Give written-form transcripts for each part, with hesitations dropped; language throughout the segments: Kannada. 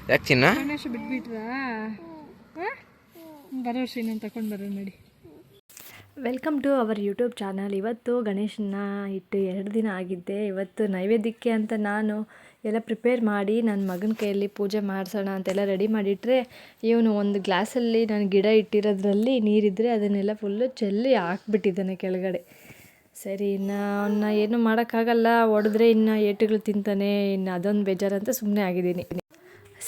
ಯಾಕೆ ಚಿನ್ನ ಗಣೇಶ ಬಿಟ್ಬಿಟ್ರಾ ಭರವಸೆ ಇನ್ನೊಂದು ತಗೊಂಡು ಬರೋಣ ನಡಿ. Welcome to our YouTube channel. ಇವತ್ತು ಗಣೇಶನ ಇಟ್ಟು 2 ದಿನ ಆಗಿದ್ದೆ. ಇವತ್ತು ನೈವೇದ್ಯಕ್ಕೆ ಅಂತ ನಾನು ಎಲ್ಲ ಪ್ರಿಪೇರ್ ಮಾಡಿ ನನ್ನ ಮಗನ ಕೈಯಲ್ಲಿ ಪೂಜೆ ಮಾಡಿಸೋಣ ಅಂತೆಲ್ಲ ರೆಡಿ ಮಾಡಿಟ್ರೆ, ಇವನು ಒಂದು ಗ್ಲಾಸಲ್ಲಿ ನಾನು ಗಿಡ ಇಟ್ಟಿರೋದ್ರಲ್ಲಿ ನೀರಿದ್ದರೆ ಅದನ್ನೆಲ್ಲ ಫುಲ್ಲು ಚೆಲ್ಲಿ ಹಾಕ್ಬಿಟ್ಟಿದ್ದಾನೆ ಕೆಳಗಡೆ. ಸರಿ, ಇನ್ನು ಅವನ್ನ ಏನು ಮಾಡೋಕ್ಕಾಗಲ್ಲ, ಹೊಡೆದ್ರೆ ಇನ್ನು ಏಟುಗಳು ತಿಂತಾನೆ, ಇನ್ನು ಅದೊಂದು ಬೇಜಾರಂತ ಸುಮ್ಮನೆ ಆಗಿದ್ದೀನಿ.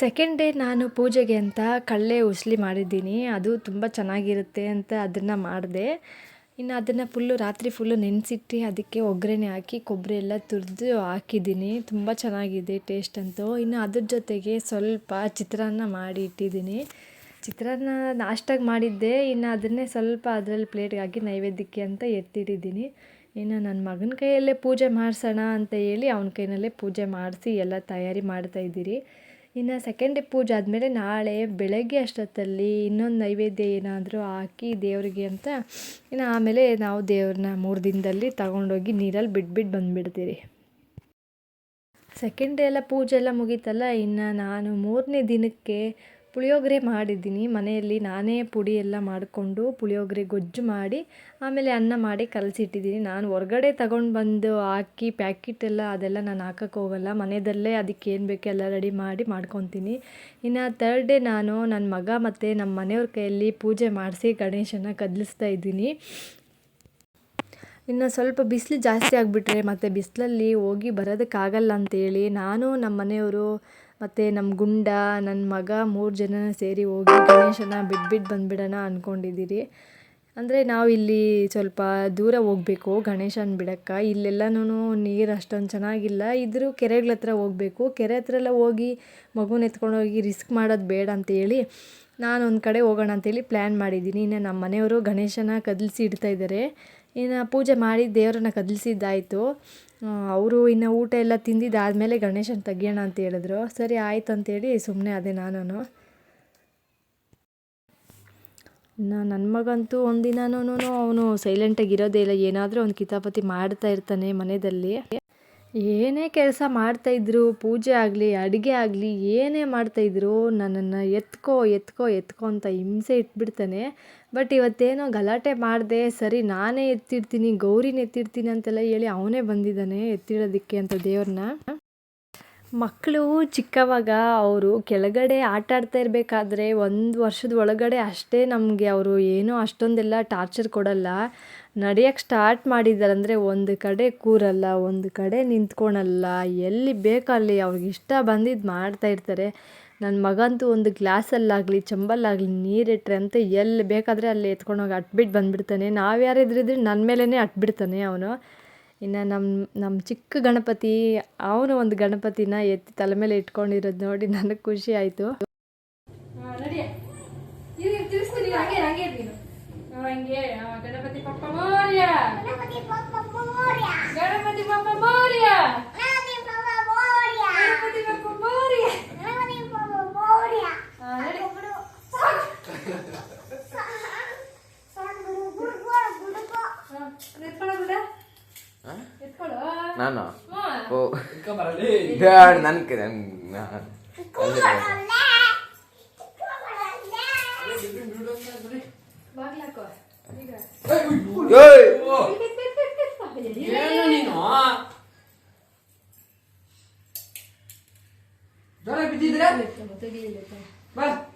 ಸೆಕೆಂಡ್ ಡೇ ನಾನು ಪೂಜೆಗೆ ಅಂತ ಕಡಲೆ ಉಸ್ಲಿ ಮಾಡಿದ್ದೀನಿ. ಅದು ತುಂಬ ಚೆನ್ನಾಗಿರುತ್ತೆ ಅಂತ ಅದನ್ನು ಮಾಡಿದೆ. ಇನ್ನು ಅದನ್ನು ರಾತ್ರಿ ಫುಲ್ಲು ನೆನೆಸಿಟ್ಟು ಅದಕ್ಕೆ ಒಗ್ಗರಣೆ ಹಾಕಿ ಕೊಬ್ಬರಿ ಎಲ್ಲ ತುರಿದು ಹಾಕಿದ್ದೀನಿ. ತುಂಬ ಚೆನ್ನಾಗಿದೆ ಟೇಸ್ಟ್ ಅಂತೂ. ಇನ್ನು ಅದ್ರ ಜೊತೆಗೆ ಸ್ವಲ್ಪ ಚಿತ್ರಾನ್ನ ಮಾಡಿ ಇಟ್ಟಿದ್ದೀನಿ. ಚಿತ್ರಾನ್ನ ನಾಷ್ಟಾಗಿ ಮಾಡಿದ್ದೆ, ಇನ್ನು ಅದನ್ನೇ ಸ್ವಲ್ಪ ಅದರಲ್ಲಿ ಪ್ಲೇಟ್ಗೆ ಹಾಕಿ ನೈವೇದ್ಯಕ್ಕೆ ಅಂತ ಎತ್ತಿಟ್ಟಿದ್ದೀನಿ. ಇನ್ನು ನನ್ನ ಮಗನ ಕೈಯಲ್ಲೇ ಪೂಜೆ ಮಾಡಿಸೋಣ ಅಂತ ಹೇಳಿ ಅವನ ಕೈಯಲ್ಲೇ ಪೂಜೆ ಮಾಡಿಸಿ ಎಲ್ಲ ತಯಾರಿ ಮಾಡ್ತಾಯಿದ್ದೀರಿ. ಇನ್ನು ಸೆಕೆಂಡ್ ಡೇ ಪೂಜೆ ಆದಮೇಲೆ ನಾಳೆ ಬೆಳಗ್ಗೆ ಅಷ್ಟೊತ್ತಲ್ಲಿ ಇನ್ನೊಂದು ನೈವೇದ್ಯ ಏನಾದರೂ ಹಾಕಿ ದೇವರಿಗೆ ಅಂತ, ಇನ್ನು ಆಮೇಲೆ ನಾವು ದೇವ್ರನ್ನ 3 ದಿನದಲ್ಲಿ ತಗೊಂಡೋಗಿ ನೀರಲ್ಲಿ ಬಿಟ್ಬಿಟ್ಟು ಬಂದುಬಿಡ್ತೀರಿ. ಸೆಕೆಂಡ್ ಡೇ ಎಲ್ಲ ಪೂಜೆ ಎಲ್ಲ ಮುಗೀತಲ್ಲ, ಇನ್ನು ನಾನು 3ನೇ ದಿನಕ್ಕೆ ಪುಳಿಯೋಗರೆ ಮಾಡಿದ್ದೀನಿ. ಮನೆಯಲ್ಲಿ ನಾನೇ ಪುಡಿ ಎಲ್ಲ ಮಾಡಿಕೊಂಡು ಪುಳಿಯೋಗರೆ ಗೊಜ್ಜು ಮಾಡಿ ಆಮೇಲೆ ಅನ್ನ ಮಾಡಿ ಕಲಸಿಟ್ಟಿದ್ದೀನಿ. ನಾನು ಹೊರಗಡೆ ತಗೊಂಡು ಬಂದು ಹಾಕಿ ಪ್ಯಾಕೆಟೆಲ್ಲ ಅದೆಲ್ಲ ನಾನು ಹಾಕೋಕ್ಕೆ ಹೋಗಲ್ಲ, ಮನೆಯಲ್ಲೇ ಅದಕ್ಕೆ ಏನು ಬೇಕೋ ಎಲ್ಲ ರೆಡಿ ಮಾಡಿ ಮಾಡ್ಕೊತೀನಿ. ಇನ್ನು 3rd ಡೇ ನಾನು ನನ್ನ ಮಗ ಮತ್ತು ನಮ್ಮ ಮನೆಯವ್ರ ಕೈಯಲ್ಲಿ ಪೂಜೆ ಮಾಡಿಸಿ ಗಣೇಶನ ಕದಲಿಸ್ತಾ ಇದ್ದೀನಿ. ಇನ್ನು ಸ್ವಲ್ಪ ಬಿಸಿಲು ಜಾಸ್ತಿ ಆಗಿಬಿಟ್ರೆ ಮತ್ತು ಬಿಸಿಲಲ್ಲಿ ಹೋಗಿ ಬರೋದಕ್ಕಾಗಲ್ಲ ಅಂತೇಳಿ ನಾನು, ನಮ್ಮ ಮನೆಯವರು ಮತ್ತು ನಮ್ಮ ಗುಂಡ, ನನ್ನ ಮಗ 3 ಜನ ಸೇರಿ ಹೋಗಿ ಗಣೇಶನ ಬಿಟ್ಬಿಟ್ಟು ಬಂದುಬಿಡೋಣ ಅಂದ್ಕೊಂಡಿದ್ದೀರಿ. ಅಂದರೆ ನಾವು ಇಲ್ಲಿ ಸ್ವಲ್ಪ ದೂರ ಹೋಗಬೇಕು ಗಣೇಶನ ಬಿಡೋಕ್ಕೆ. ಇಲ್ಲೆಲ್ಲನೂ ನೀರು ಅಷ್ಟೊಂದು ಚೆನ್ನಾಗಿಲ್ಲ, ಇದ್ರೂ ಕೆರೆಗಳ ಹತ್ರ ಹೋಗಬೇಕು. ಕೆರೆ ಹತ್ರ ಎಲ್ಲ ಹೋಗಿ ಮಗುನ ಎತ್ಕೊಂಡೋಗಿ ರಿಸ್ಕ್ ಮಾಡೋದು ಬೇಡ ಅಂತೇಳಿ ನಾನು ಒಂದು ಕಡೆ ಹೋಗೋಣ ಅಂತೇಳಿ ಪ್ಲ್ಯಾನ್ ಮಾಡಿದ್ದೀನಿ. ಇನ್ನು ನಮ್ಮ ಮನೆಯವರು ಗಣೇಶನ ಕದಲಿಸಿ ಇಡ್ತಾಯಿದ್ದಾರೆ. ಇನ್ನು ಪೂಜೆ ಮಾಡಿ ದೇವರನ್ನ ಕದಲಿಸಿದ್ದಾಯಿತು. ಅವರು ಇನ್ನು ಊಟ ಎಲ್ಲ ತಿಂದಿದ್ದಾದಮೇಲೆ ಗಣೇಶನ ತೆಗಿಯೋಣ ಅಂತ ಹೇಳಿದ್ರು. ಸರಿ ಆಯ್ತು ಅಂತೇಳಿ ಸುಮ್ಮನೆ ಅದೇ ನಾನು. ನನ್ನ ಮಗಂತೂ ಒಂದಿನನೂ ಅವನು ಸೈಲೆಂಟಾಗಿ ಇರೋದೇ ಇಲ್ಲ, ಏನಾದರೂ ಒಂದು ಕಿತಾಪತಿ ಮಾಡ್ತಾ ಇರ್ತಾನೆ ಮನೆಯಲ್ಲಿ. ಏನೇ ಕೆಲಸ ಮಾಡ್ತಾಯಿದ್ರು, ಪೂಜೆ ಆಗಲಿ ಅಡುಗೆ ಆಗಲಿ ಏನೇ ಮಾಡ್ತಾಯಿದ್ರು ನನ್ನನ್ನು ಎತ್ಕೋ ಎತ್ಕೋ ಎತ್ಕೋ ಅಂತ ಹಿಂಸೆ ಇಟ್ಬಿಡ್ತಾನೆ. ಬಟ್ ಇವತ್ತೇನೋ ಗಲಾಟೆ ಮಾಡಿದೆ, ಸರಿ ನಾನೇ ಎತ್ತಿಡ್ತೀನಿ, ಗೌರಿನ ಎತ್ತಿಡ್ತೀನಿ ಅಂತೆಲ್ಲ ಹೇಳಿ ಅವನೇ ಬಂದಿದ್ದಾನೆ ಎತ್ತಿಡೋದಕ್ಕೆ ಅಂತ ದೇವ್ರನ್ನ. ಮಕ್ಕಳು ಚಿಕ್ಕವಾಗ ಅವರು ಕೆಳಗಡೆ ಆಟ ಆಡ್ತಾ ಇರಬೇಕಾದ್ರೆ 1 ವರ್ಷದ ಒಳಗಡೆ ಅಷ್ಟೇ ನಮಗೆ ಅವರು ಏನೋ ಅಷ್ಟೊಂದೆಲ್ಲ ಟಾರ್ಚರ್ ಕೊಡಲ್ಲ. ನಡೆಯೋಕ್ಕೆ ಸ್ಟಾರ್ಟ್ ಮಾಡಿದ್ದಾರಂದರೆ ಒಂದು ಕಡೆ ಕೂರಲ್ಲ, ಒಂದು ಕಡೆ ನಿಂತ್ಕೊಳಲ್ಲ, ಎಲ್ಲಿ ಬೇಕಲ್ಲಿ ಅವ್ರಿಗೆ ಇಷ್ಟ ಬಂದಿದ್ದು ಮಾಡ್ತಾಯಿರ್ತಾರೆ. ನನ್ನ ಮಗಂತೂ ಒಂದು ಗ್ಲಾಸಲ್ಲಾಗಲಿ ಚಂಬಲ್ಲಾಗಲಿ ನೀರಿಟ್ರೆ ಅಂತ ಎಲ್ಲಿ ಬೇಕಾದರೆ ಅಲ್ಲಿ ಎತ್ಕೊಂಡೋಗಿ ಅಟ್ಬಿಟ್ಟು ಬಂದುಬಿಡ್ತಾನೆ. ನಾವು ಯಾರಿದ್ರಿದ್ರೆ ನನ್ನ ಮೇಲೇ ಅಟ್ಬಿಡ್ತಾನೆ ಅವನು. ಇನ್ನು ನಮ್ಮ ಚಿಕ್ಕ ಗಣಪತಿ, ಅವನು ಒಂದು ಗಣಪತಿನ ಎತ್ತಿ ತಲೆ ಮೇಲೆ ಇಟ್ಕೊಂಡಿರೋದು ನೋಡಿ ನನಗೆ ಖುಷಿ ಆಯಿತು. ಗಣಪತಿ ಪಪ್ಪ ಮೋರ್ಯ, ಗಣಪತಿ ಪಪ್ಪ ಮೋರ್ಯ, ಗಣಪತಿ ಪಪ್ಪ ಮೋರ್ಯ, ಗಣಪತಿ ಪಪ್ಪ ಮೋರ್ಯ. ನಾನು ಓ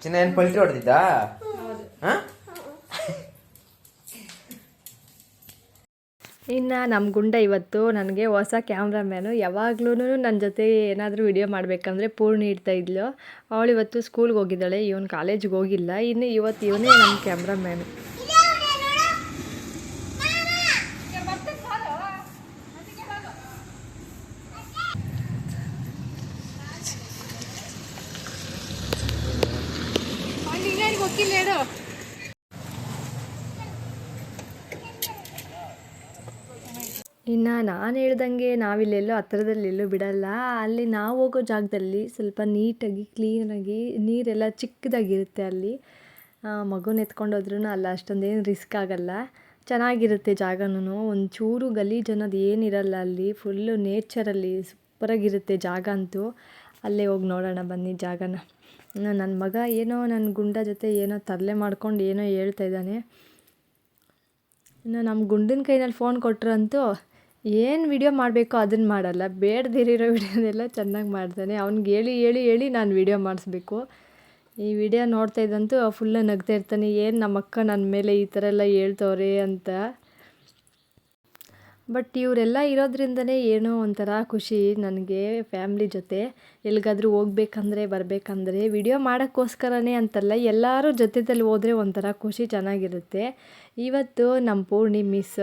ಚಿನ್ನ ಏನು ಪಲ್ಟಿ ಹೊಡೆದಿದ್ದ? ಇನ್ನು ನಮ್ಮ ಗುಂಡ ಇವತ್ತು ನನಗೆ ಹೊಸ ಕ್ಯಾಮ್ರಾಮ್ಯಾನು. ಯಾವಾಗ್ಲೂ ನನ್ನ ಜೊತೆ ಏನಾದರೂ ವಿಡಿಯೋ ಮಾಡಬೇಕಂದ್ರೆ ಪೂರ್ಣಿ ಇಡ್ತಾ ಇದ್ಲು. ಅವಳು ಇವತ್ತು ಸ್ಕೂಲ್ಗೆ ಹೋಗಿದ್ದಾಳೆ, ಇವನು ಕಾಲೇಜಿಗೆ ಹೋಗಿಲ್ಲ. ಇನ್ನು ಇವತ್ತು ಇವನೇ ನಮ್ಮ ಕ್ಯಾಮ್ರಾಮ್ಯಾನು. ಇನ್ನು ನಾನು ಹೇಳ್ದಂಗೆ ನಾವಿಲ್ಲೆಲ್ಲೋ ಹತ್ರದಲ್ಲೆಲ್ಲೂ ಬಿಡಲ್ಲ. ಅಲ್ಲಿ ನಾವು ಹೋಗೋ ಜಾಗದಲ್ಲಿ ಸ್ವಲ್ಪ ನೀಟಾಗಿ ಕ್ಲೀನಾಗಿ ನೀರೆಲ್ಲ ಚಿಕ್ಕದಾಗಿರುತ್ತೆ. ಅಲ್ಲಿ ಮಗುನ ಎತ್ಕೊಂಡೋದ್ರೂ ಅಲ್ಲಿ ಅಷ್ಟೊಂದೇನು ರಿಸ್ಕ್ ಆಗಲ್ಲ, ಚೆನ್ನಾಗಿರುತ್ತೆ ಜಾಗನೂ. ಒಂಚೂರು ಗಲೀಜು ಅನ್ನೋದು ಏನಿರಲ್ಲ ಅಲ್ಲಿ, ಫುಲ್ಲು ನೇಚರಲ್ಲಿ ಸೂಪರಾಗಿರುತ್ತೆ ಜಾಗ ಅಂತೂ. ಅಲ್ಲೇ ಹೋಗಿ ನೋಡೋಣ ಬನ್ನಿ ಜಾಗನ. ನನ್ನ ಮಗ ಏನೋ ನನ್ನ ಗುಂಡ ಜೊತೆ ಏನೋ ತರಲೆ ಮಾಡ್ಕೊಂಡು ಏನೋ ಹೇಳ್ತಾ ಇದ್ದಾನೆ. ಇನ್ನು ನಮ್ಮ ಗುಂಡನ ಕೈನಲ್ಲಿ ಫೋನ್ ಕೊಟ್ಟರಂತೂ ಏನು ವಿಡಿಯೋ ಮಾಡಬೇಕೋ ಅದನ್ನು ಮಾಡಲ್ಲ, ಬೇಡದಿರೋ ವಿಡಿಯೋನೆಲ್ಲ ಚೆನ್ನಾಗಿ ಮಾಡ್ತಾನೆ. ಅವ್ನಿಗೆ ಹೇಳಿ ಹೇಳಿ ಹೇಳಿ ನಾನು ವಿಡಿಯೋ ಮಾಡಿಸ್ಬೇಕು. ಈ ವಿಡಿಯೋ ನೋಡ್ತಾ ಇದ್ದಂತೂ ಫುಲ್ಲು ನಗ್ತಾ ಇರ್ತಾನೆ, ಏನು ನಮ್ಮ ಅಕ್ಕ ನನ್ನ ಮೇಲೆ ಈ ಥರ ಎಲ್ಲ ಹೇಳ್ತವ್ರೆ ಅಂತ. ಬಟ್ ಇವರೆಲ್ಲ ಇರೋದ್ರಿಂದನೇ ಏನೋ ಒಂಥರ ಖುಷಿ ನನಗೆ ಫ್ಯಾಮ್ಲಿ ಜೊತೆ. ಎಲ್ಲಿಗಾದ್ರೂ ಹೋಗ್ಬೇಕಂದ್ರೆ ಬರಬೇಕಂದ್ರೆ ವಿಡಿಯೋ ಮಾಡೋಕ್ಕೋಸ್ಕರನೇ ಅಂತಲ್ಲ, ಎಲ್ಲರೂ ಜೊತೆದಲ್ಲಿ ಹೋದರೆ ಒಂಥರ ಖುಷಿ ಚೆನ್ನಾಗಿರುತ್ತೆ. ಇವತ್ತು ನಮ್ಮ ಪೂರ್ಣಿ ಮಿಸ್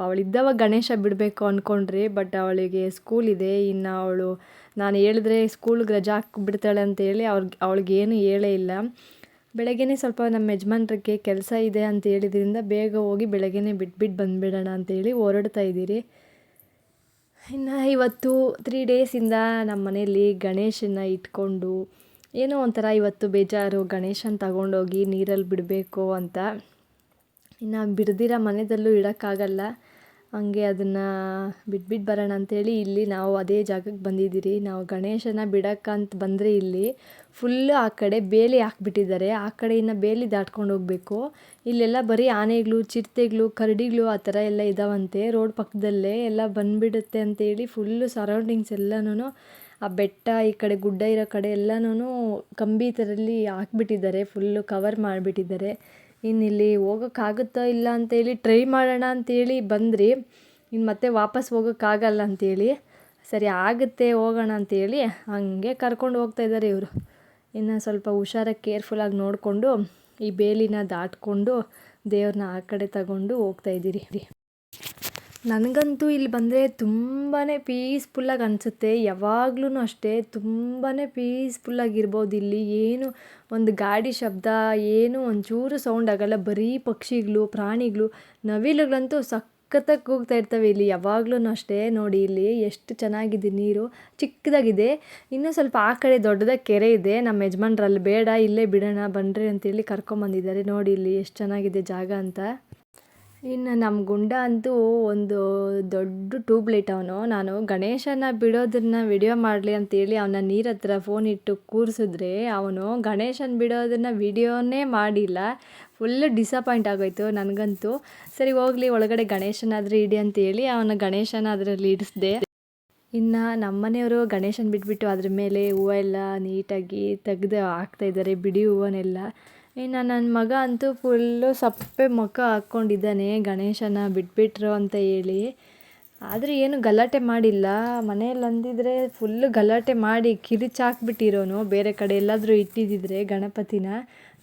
ಅವಳಿದ್ದವಾಗ ಗಣೇಶ ಬಿಡಬೇಕು ಅಂದ್ಕೊಂಡ್ರಿ, ಬಟ್ ಅವಳಿಗೆ ಸ್ಕೂಲ್ ಇದೆ. ಇನ್ನು ಅವಳು ನಾನು ಹೇಳಿದ್ರೆ ಸ್ಕೂಲ್ಗೆ ರಜಾ ಹಾಕಿಬಿಡ್ತಾಳೆ ಅಂತೇಳಿ ಅವಳಿಗೇನು ಹೇಳೇ ಇಲ್ಲ. ಬೆಳಗ್ಗೆನೇ ಸ್ವಲ್ಪ ನಮ್ಮ ಯಜಮಾನ್ರಿಗೆ ಕೆಲಸ ಇದೆ ಅಂತ ಹೇಳಿದ್ರಿಂದ ಬೇಗ ಹೋಗಿ ಬೆಳಗ್ಗೆನೇ ಬಿಟ್ಬಿಟ್ಟು ಬಂದುಬಿಡೋಣ ಅಂತೇಳಿ ಹೊರಡ್ತಾ ಇದ್ದೀರಿ. ಇನ್ನು ಇವತ್ತು 3 ಡೇಸಿಂದ ನಮ್ಮ ಮನೆಯಲ್ಲಿ ಗಣೇಶನ ಇಟ್ಕೊಂಡು ಏನೋ ಒಂಥರ ಇವತ್ತು ಬೇಜಾರು, ಗಣೇಶನ ತಗೊಂಡೋಗಿ ನೀರಲ್ಲಿ ಬಿಡಬೇಕು ಅಂತ. ಇನ್ನು ಬಿಡ್ದಿರೋ ಮನೆಯಲ್ಲೂ ಇಡೋಕ್ಕಾಗಲ್ಲ, ಹಂಗೆ ಅದನ್ನು ಬಿಟ್ಬಿಟ್ಟು ಬರೋಣ ಅಂಥೇಳಿ ಇಲ್ಲಿ ನಾವು ಅದೇ ಜಾಗಕ್ಕೆ ಬಂದಿದ್ದೀರಿ. ನಾವು ಗಣೇಶನ ಬಿಡೋಕ್ಕಂತ ಬಂದರೆ ಇಲ್ಲಿ ಫುಲ್ಲು ಆ ಕಡೆ ಬೇಲಿ ಹಾಕ್ಬಿಟ್ಟಿದ್ದಾರೆ, ಆ ಕಡೆ ಇನ್ನು ಬೇಲಿ ದಾಟ್ಕೊಂಡು ಹೋಗಬೇಕು. ಇಲ್ಲೆಲ್ಲ ಬರೀ ಆನೆಗಳು, ಚಿರತೆಗಳು, ಕರಡಿಗಳು ಆ ಥರ ಎಲ್ಲ ಇದ್ದಾವಂತೆ. ರೋಡ್ ಪಕ್ಕದಲ್ಲೇ ಎಲ್ಲ ಬಂದುಬಿಡುತ್ತೆ ಅಂತೇಳಿ ಫುಲ್ಲು ಸರೌಂಡಿಂಗ್ಸ್ ಎಲ್ಲನೂ ಆ ಬೆಟ್ಟ ಈ ಕಡೆ ಗುಡ್ಡ ಇರೋ ಕಡೆ ಎಲ್ಲನೂ ಕಂಬಿ ಥರಲ್ಲಿ ಹಾಕ್ಬಿಟ್ಟಿದ್ದಾರೆ, ಫುಲ್ಲು ಕವರ್ ಮಾಡಿಬಿಟ್ಟಿದ್ದಾರೆ. ಇನ್ನಿಲ್ಲಿ ಹೋಗೋಕ್ಕಾಗುತ್ತೋ ಇಲ್ಲ ಅಂತೇಳಿ ಟ್ರೈ ಮಾಡೋಣ ಅಂತೇಳಿ ಬಂದ್ರಿ, ಇನ್ನು ಮತ್ತೆ ವಾಪಸ್ ಹೋಗೋಕ್ಕಾಗಲ್ಲ ಅಂತೇಳಿ ಸರಿ ಆಗುತ್ತೆ ಹೋಗೋಣ ಅಂತೇಳಿ ಹಾಗೆ ಕರ್ಕೊಂಡು ಹೋಗ್ತಾಯಿದ್ದಾರೆ ಇವರು. ಇನ್ನು ಸ್ವಲ್ಪ ಹುಷಾರಾಗಿ ಕೇರ್ಫುಲ್ಲಾಗಿ ನೋಡಿಕೊಂಡು ಈ ಬೇಲಿನ ದಾಟ್ಕೊಂಡು ದೇವ್ರನ್ನ ಆ ಕಡೆ ತಗೊಂಡು ಹೋಗ್ತಾಯಿದ್ದೀರಿ. ನನಗಂತೂ ಇಲ್ಲಿ ಬಂದರೆ ತುಂಬಾ ಪೀಸ್ಫುಲ್ಲಾಗಿ ಅನಿಸುತ್ತೆ. ಯಾವಾಗ್ಲೂ ಅಷ್ಟೇ ತುಂಬಾ ಪೀಸ್ಫುಲ್ಲಾಗಿರ್ಬೋದು ಇಲ್ಲಿ. ಏನು ಒಂದು ಗಾಡಿ ಶಬ್ದ ಏನು ಒಂಚೂರು ಸೌಂಡ್ ಆಗೋಲ್ಲ, ಬರೀ ಪಕ್ಷಿಗಳು, ಪ್ರಾಣಿಗಳು, ನವಿಲುಗಳಂತೂ ಸಖತ್ತಾಗಿ ಕೂಗ್ತಾ ಇರ್ತವೆ ಇಲ್ಲಿ ಯಾವಾಗ್ಲೂ ಅಷ್ಟೇ. ನೋಡಿ ಇಲ್ಲಿ ಎಷ್ಟು ಚೆನ್ನಾಗಿದೆ, ನೀರು ಚಿಕ್ಕದಾಗಿದೆ. ಇನ್ನೂ ಸ್ವಲ್ಪ ಆ ಕಡೆ ದೊಡ್ಡದಾಗಿ ಕೆರೆ ಇದೆ. ನಮ್ಮ ಯಜಮಾನ್ರಲ್ಲಿ ಬೇಡ ಇಲ್ಲೇ ಬಿಡೋಣ ಬನ್ನಿರಿ ಅಂತೇಳಿ ಕರ್ಕೊಂಬಂದಿದ್ದಾರೆ. ನೋಡಿ ಇಲ್ಲಿ ಎಷ್ಟು ಚೆನ್ನಾಗಿದೆ ಜಾಗ ಅಂತ. ಇನ್ನು ನಮ್ಮ ಗುಂಡ ಅಂತೂ ಒಂದು ದೊಡ್ಡ ಟ್ಯೂಬ್ಲೈಟ್ ಅವನು. ನಾನು ಗಣೇಶನ ಬಿಡೋದನ್ನು ವಿಡಿಯೋ ಮಾಡಲಿ ಅಂತೇಳಿ ಅವನ ನೀರ ಹತ್ರ ಫೋನ್ ಇಟ್ಟು ಕೂರಿಸಿದ್ರೆ ಅವನು ಗಣೇಶನ ಬಿಡೋದನ್ನು ವಿಡಿಯೋನೇ ಮಾಡಿಲ್ಲ. ಫುಲ್ಲು ಡಿಸಪಾಯಿಂಟ್ ಆಗೋಯ್ತು ನನಗಂತೂ. ಸರಿ ಹೋಗಲಿ ಒಳಗಡೆ ಗಣೇಶನಾದರೂ ಇಡಿ ಅಂತೇಳಿ ಅವನ ಗಣೇಶನ ಅದರಲ್ಲಿ ಇಡಿಸ್ದೆ. ಇನ್ನು ನಮ್ಮನೆಯವರು ಗಣೇಶನ ಬಿಟ್ಬಿಟ್ಟು ಅದ್ರ ಮೇಲೆ ಹೂವು ಎಲ್ಲ ನೀಟಾಗಿ ತೆಗೆದು ಹಾಕ್ತಾಯಿದ್ದಾರೆ, ಬಿಡಿ ಹೂವನ್ನೆಲ್ಲ. ಇನ್ನು ನನ್ನ ಮಗ ಅಂತೂ ಫುಲ್ಲು ಸಪ್ಪೆ ಮುಖ ಹಾಕ್ಕೊಂಡಿದ್ದಾನೆ ಗಣೇಶನ ಬಿಟ್ಬಿಟ್ರು ಅಂತ ಹೇಳಿ. ಆದರೆ ಏನು ಗಲಾಟೆ ಮಾಡಿಲ್ಲ. ಮನೆಯಲ್ಲಿ ಅಂದಿದ್ರೆ ಫುಲ್ಲು ಗಲಾಟೆ ಮಾಡಿ ಕಿರಿಚಾಕ್ಬಿಟ್ಟಿರೋನು. ಬೇರೆ ಕಡೆ ಎಲ್ಲಾದರೂ ಇಟ್ಟಿದ್ದಿದ್ರೆ ಗಣಪತಿನ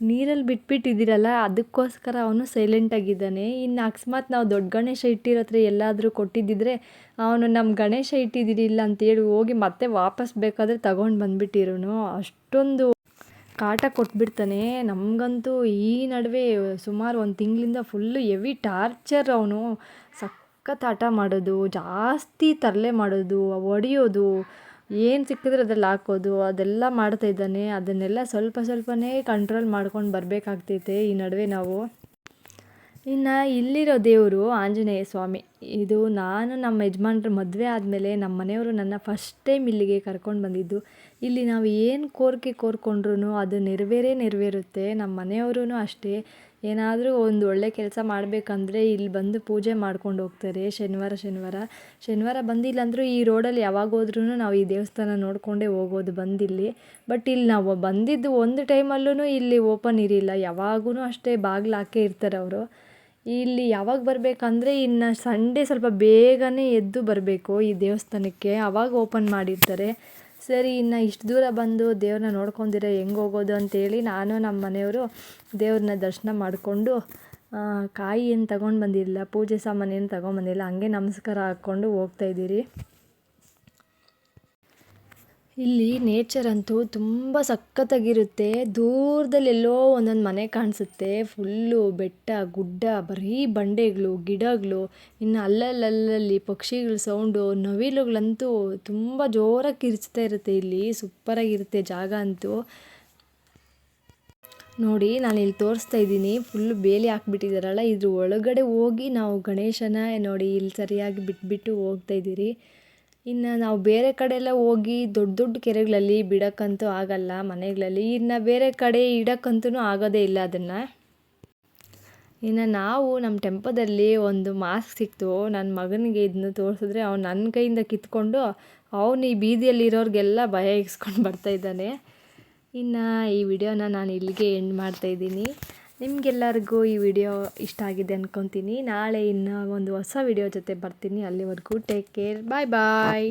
ನೀರಲ್ಲಿ ಬಿಟ್ಬಿಟ್ಟಿದ್ದೀರಲ್ಲ ಅದಕ್ಕೋಸ್ಕರ ಅವನು ಸೈಲೆಂಟಾಗಿದ್ದಾನೆ. ಇನ್ನು ಅಕಸ್ಮಾತ್ ನಾವು ದೊಡ್ಡ ಗಣೇಶ ಇಟ್ಟಿರೋತ್ರ ಎಲ್ಲಾದರೂ ಕೊಟ್ಟಿದ್ದಿದ್ರೆ ಅವನು ನಮ್ಮ ಗಣೇಶ ಇಟ್ಟಿದ್ದೀರಿಲ್ಲ ಅಂತೇಳಿ ಹೋಗಿ ಮತ್ತೆ ವಾಪಸ್ ಬೇಕಾದರೆ ತಗೊಂಡು ಬಂದುಬಿಟ್ಟಿರೋನು. ಅಷ್ಟೊಂದು ಕಾಟ ಕೊಟ್ಬಿಡ್ತಾನೆ ನಮಗಂತೂ. ಈ ನಡುವೆ ಸುಮಾರು 1 ತಿಂಗಳಿಂದ ಫುಲ್ಲು ಹೆವಿ ಟಾರ್ಚರ್ ಅವನು. ಸಖತ್ ಆಟ ಮಾಡೋದು, ಜಾಸ್ತಿ ತರಲೆ ಮಾಡೋದು, ಹೊಡಿಯೋದು, ಏನು ಸಿಕ್ಕಿದ್ರೆ ಅದ್ರಲ್ಲಿ ಹಾಕೋದು ಅದೆಲ್ಲ ಮಾಡ್ತಾಯಿದ್ದಾನೆ. ಅದನ್ನೆಲ್ಲ ಸ್ವಲ್ಪನೇ ಕಂಟ್ರೋಲ್ ಮಾಡ್ಕೊಂಡು ಬರಬೇಕಾಗ್ತೈತೆ ಈ ನಡುವೆ ನಾವು. ಇನ್ನು ಇಲ್ಲಿರೋ ದೇವರು ಆಂಜನೇಯ ಸ್ವಾಮಿ. ಇದು ನಾನು ನಮ್ಮ ಯಜಮಾನ್ರ ಮದುವೆ ಆದಮೇಲೆ ನಮ್ಮ ಮನೆಯವರು ನನ್ನ ಫಸ್ಟ್ ಟೈಮ್ ಇಲ್ಲಿಗೆ ಕರ್ಕೊಂಡು ಬಂದಿದ್ದು. ಇಲ್ಲಿ ನಾವು ಏನು ಕೋರಿಕೆ ಕೋರ್ಕೊಂಡ್ರೂ ಅದು ನೆರವೇರುತ್ತೆ. ನಮ್ಮ ಮನೆಯವರು ಅಷ್ಟೇ, ಏನಾದರೂ ಒಂದು ಒಳ್ಳೆ ಕೆಲಸ ಮಾಡಬೇಕಂದ್ರೆ ಇಲ್ಲಿ ಬಂದು ಪೂಜೆ ಮಾಡ್ಕೊಂಡು ಹೋಗ್ತಾರೆ ಶನಿವಾರ ಬಂದಿಲ್ಲ ಅಂದರೂ ಈ ರೋಡಲ್ಲಿ ಯಾವಾಗ ಹೋದ್ರೂ ನಾವು ಈ ದೇವಸ್ಥಾನ ನೋಡಿಕೊಂಡೇ ಹೋಗೋದು ಬಂದಿಲ್ಲಿ. ಬಟ್ ಇಲ್ಲಿ ನಾವು ಬಂದಿದ್ದು ಒಂದು ಟೈಮಲ್ಲೂ ಇಲ್ಲಿ ಓಪನ್ ಇರಲಿಲ್ಲ, ಯಾವಾಗೂ ಅಷ್ಟೇ ಬಾಗಿಲು ಹಾಕೇ ಇರ್ತಾರೆ ಅವರು. ಇಲ್ಲಿ ಯಾವಾಗ ಬರಬೇಕಂದ್ರೆ ಇನ್ನು ಸಂಡೇ ಸ್ವಲ್ಪ ಬೇಗನೆ ಎದ್ದು ಬರಬೇಕು ಈ ದೇವಸ್ಥಾನಕ್ಕೆ, ಆವಾಗ ಓಪನ್ ಮಾಡಿರ್ತಾರೆ. ಸರಿ ಇನ್ನು ಇಷ್ಟು ದೂರ ಬಂದು ದೇವ್ರನ್ನ ನೋಡ್ಕೊಂಡಿರೋ ಹೆಂಗೆ ಹೋಗೋದು ಅಂತೇಳಿ ನಾನು ನಮ್ಮ ಮನೆಯವರು ದೇವ್ರನ್ನ ದರ್ಶನ ಮಾಡಿಕೊಂಡು ಕಾಯಿ ಏನು ತೊಗೊಂಡು ಬಂದಿರಲಿಲ್ಲ, ಪೂಜೆ ಸಾಮಾನು ಏನು ತೊಗೊಂಬಂದಿಲ್ಲ, ಹಂಗೆ ನಮಸ್ಕಾರ ಹಾಕ್ಕೊಂಡು ಹೋಗ್ತಾಯಿದ್ದೀರಿ. ಇಲ್ಲಿ ನೇಚರ್ ಅಂತೂ ತುಂಬ ಸಖತ್ತಾಗಿರುತ್ತೆ. ದೂರದಲ್ಲಿ ಎಲ್ಲೋ ಒಂದೊಂದು ಮನೆ ಕಾಣಿಸುತ್ತೆ. ಫುಲ್ಲು ಬೆಟ್ಟ ಗುಡ್ಡ, ಬರೀ ಬಂಡೆಗಳು, ಗಿಡಗಳು, ಇನ್ನು ಅಲ್ಲಲ್ಲಿ ಪಕ್ಷಿಗಳ ಸೌಂಡು, ನವಿಲುಗಳಂತೂ ತುಂಬ ಜೋರಾಗಿ ಕಿರ್ಚ್ತಾ ಇರುತ್ತೆ. ಇಲ್ಲಿ ಸೂಪರಾಗಿರುತ್ತೆ ಜಾಗ ಅಂತೂ. ನೋಡಿ ನಾನು ಇಲ್ಲಿ ತೋರಿಸ್ತಾ ಇದ್ದೀನಿ, ಫುಲ್ಲು ಬೇಲಿ ಹಾಕ್ಬಿಟ್ಟಿದ್ದಾರಲ್ಲ, ಇದ್ರ ಒಳಗಡೆ ಹೋಗಿ ನಾವು ಗಣೇಶನ ನೋಡಿ ಇಲ್ಲಿ ಸರಿಯಾಗಿ ಬಿಟ್ಬಿಟ್ಟು ಹೋಗ್ತಾಯಿದ್ದೀರಿ. ಇನ್ನು ನಾವು ಬೇರೆ ಕಡೆ ಎಲ್ಲ ಹೋಗಿ ದೊಡ್ಡ ದೊಡ್ಡ ಕೆರೆಗಳಲ್ಲಿ ಬಿಡೋಕ್ಕಂತೂ ಆಗಲ್ಲ ಮನೆಗಳಲ್ಲಿ, ಇನ್ನು ಬೇರೆ ಕಡೆ ಇಡೋಕ್ಕಂತೂ ಆಗೋದೇ ಇಲ್ಲ ಅದನ್ನು. ಇನ್ನು ನಾವು ನಮ್ಮ ಟೆಂಪೋದಲ್ಲಿ ಒಂದು ಮಾಸ್ಕ್ ಸಿಕ್ತು, ನನ್ನ ಮಗನಿಗೆ ಇದನ್ನು ತೋರಿಸಿದ್ರೆ ಅವ್ನು ನನ್ನ ಕೈಯಿಂದ ಕಿತ್ಕೊಂಡು ಅವನು ಈ ಬೀದಿಯಲ್ಲಿರೋರಿಗೆಲ್ಲ ಭಯ ಇಸ್ಕೊಂಡು ಬರ್ತಾಯಿದ್ದಾನೆ. ಇನ್ನು ಈ ವಿಡಿಯೋನ ನಾನು ಇಲ್ಲಿಗೆ ಎಂಡ್ ಮಾಡ್ತಾಯಿದ್ದೀನಿ. ನಿಮಗೆಲ್ಲರಿಗೂ ಈ ವಿಡಿಯೋ ಇಷ್ಟ ಆಗಿದೆ ಅಂದ್ಕೊತೀನಿ. ನಾಳೆ ಇನ್ನು ಒಂದು ಹೊಸ ವಿಡಿಯೋ ಜೊತೆ ಬರ್ತೀನಿ. ಅಲ್ಲಿವರೆಗೂ ಟೇಕ್ ಕೇರ್, ಬಾಯ್ ಬಾಯ್.